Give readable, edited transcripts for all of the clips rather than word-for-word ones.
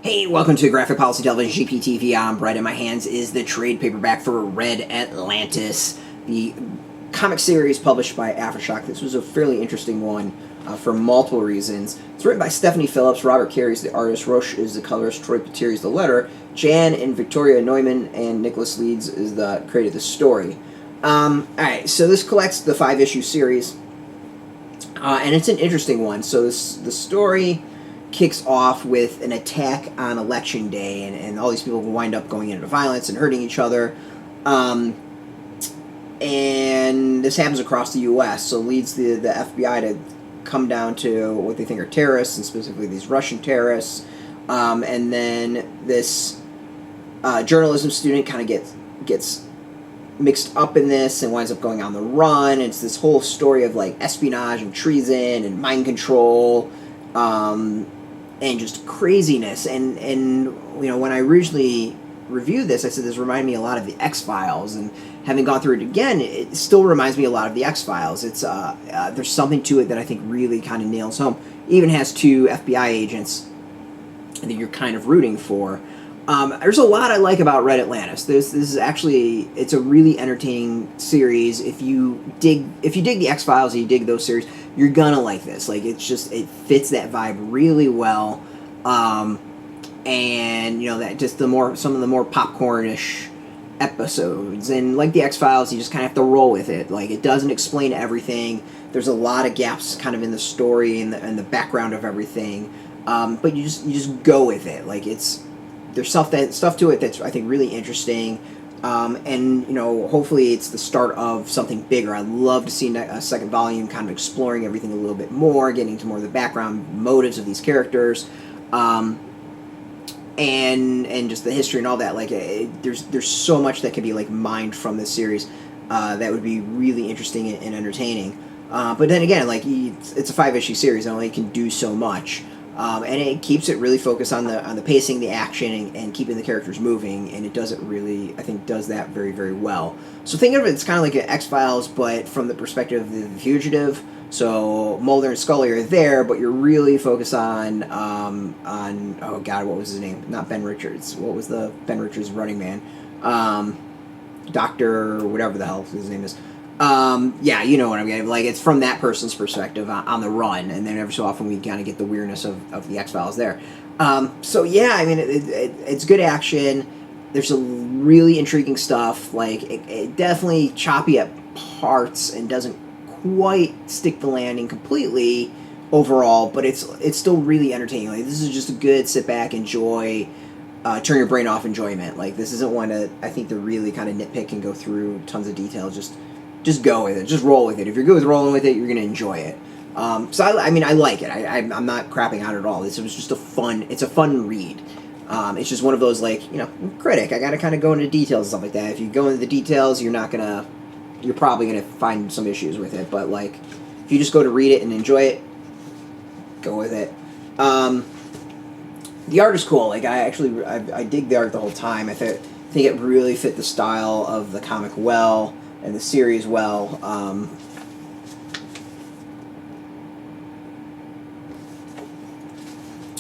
Hey, welcome to Graphic Policy Television GPTV. I'm Brett. In my hands is the trade paperback for Red Atlantis, the comic series published by AfterShock. This was a fairly interesting one for multiple reasons. It's written by Stephanie Phillips. Robert Carey is the artist. Rosh is the colorist. Troy Peteri is the letterer. Jan and Victoria Neumann and Nicholas Leeds is the created the story. Alright, so this collects the 5-issue series, and it's an interesting one. So the story kicks off with an attack on Election Day, and all these people wind up going into violence and hurting each other. And this happens across the U.S., so leads the FBI to come down to what they think are terrorists, and specifically these Russian terrorists. And then this journalism student kind of gets mixed up in this and winds up going on the run. It's this whole story of like espionage and treason and mind control, and just craziness. And you know, when I originally reviewed this, I said this reminded me a lot of the X-Files, and having gone through it again, it still reminds me a lot of the X-Files. It's there's something to it that I think really kind of nails home. It even has two FBI agents that you're kind of rooting for. There's a lot I like about Red Atlantis. This is actually, it's a really entertaining series. If you dig the X-Files and you dig those series, you're gonna like this. Like, it's just, it fits that vibe really well. And you know, that just some of the more popcornish episodes, and like the X-Files, you just kind of have to roll with it. Like, it doesn't explain everything. There's a lot of gaps kind of in the story and the background of everything. But you just go with it. Like, there's stuff to it that's, I think, really interesting. And, you know, hopefully it's the start of something bigger. I'd love to see a second volume kind of exploring everything a little bit more, getting to more of the background motives of these characters, and just the history and all that. Like, there's so much that could be, like, mined from this series that would be really interesting and entertaining. But then again, like, it's a 5-issue series, and only can do so much. And it keeps it really focused on the pacing, the action, and keeping the characters moving, and it does it really, I think, does that very, very well. So think of it, it's kind of like an X-Files, but from the perspective of the fugitive. So Mulder and Scully are there, but you're really focused on oh god, what was his name? Not Ben Richards. What was the Ben Richards running man? Dr. whatever the hell his name is. Yeah, you know what I'm getting. Like, it's from that person's perspective on the run, and then every so often we kind of get the weirdness of the X-Files there. So yeah, I mean, it's good action. There's some really intriguing stuff. Like, it definitely choppy at parts and doesn't quite stick the landing completely overall, but it's still really entertaining. Like, this is just a good sit back, enjoy, turn your brain off enjoyment. Like, this isn't one that I think to really kind of nitpick and go through tons of details. Just go with it. Just roll with it. If you're good with rolling with it, you're going to enjoy it. So, I mean, I like it. I'm not crapping out at all. This was just it's a fun read. It's just one of those, like, you know, critic. I got to kind of go into details and stuff like that. If you go into the details, you're probably going to find some issues with it. But, like, if you just go to read it and enjoy it, go with it. The art is cool. Like, I dig the art the whole time. I think it really fit the style of the comic well, and the series well.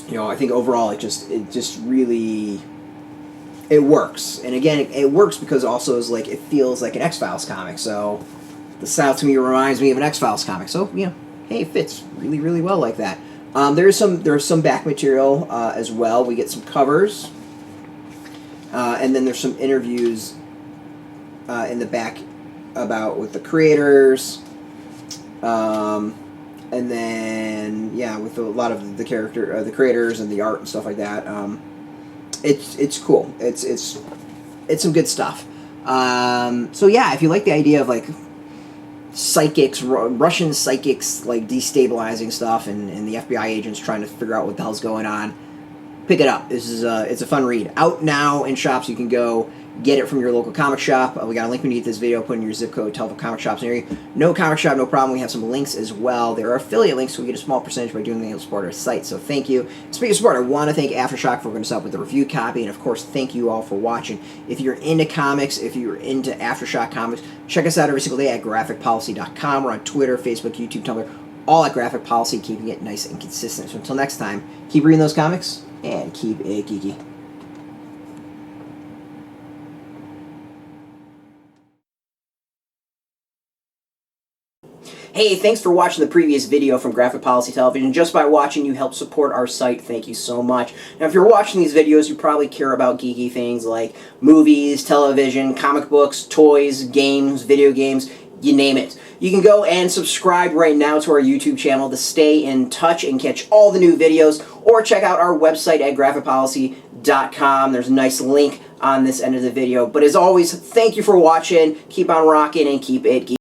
You know, I think overall it just really, it works. And again, it works because also is like, it feels like an X-Files comic. So the style to me reminds me of an X-Files comic. So, you know, hey, it fits really, really well like that. There's some back material as well. We get some covers, and then there's some interviews in the back with the creators, and then yeah, with a lot of the the creators and the art and stuff like that. It's cool. It's some good stuff. So yeah, if you like the idea of like psychics, Russian psychics, like destabilizing stuff, and the FBI agents trying to figure out what the hell's going on, pick it up. This is it's a fun read. Out now in shops. You can go get it from your local comic shop. We got a link beneath this video. Put in your zip code, tell the comic shops near you. No comic shop, no problem. We have some links as well. There are affiliate links, so we get a small percentage by doing the support our site. So thank you. Speaking of support, I want to thank AfterShock for hooking us up with the review copy, and of course, thank you all for watching. If you're into comics, if you're into AfterShock comics, check us out every single day at graphicpolicy.com. We're on Twitter, Facebook, YouTube, Tumblr, all at Graphic Policy, keeping it nice and consistent. So until next time, keep reading those comics. and keep it geeky. Hey, thanks for watching the previous video from Graphic Policy Television. Just by watching, you help support our site. Thank you so much. Now, if you're watching these videos, you probably care about geeky things like movies, television, comic books, toys, games, video games, you name it. You can go and subscribe right now to our YouTube channel to stay in touch and catch all the new videos, or check out our website at graphicpolicy.com. There's a nice link on this end of the video. But as always, thank you for watching. Keep on rocking and keep it geeky.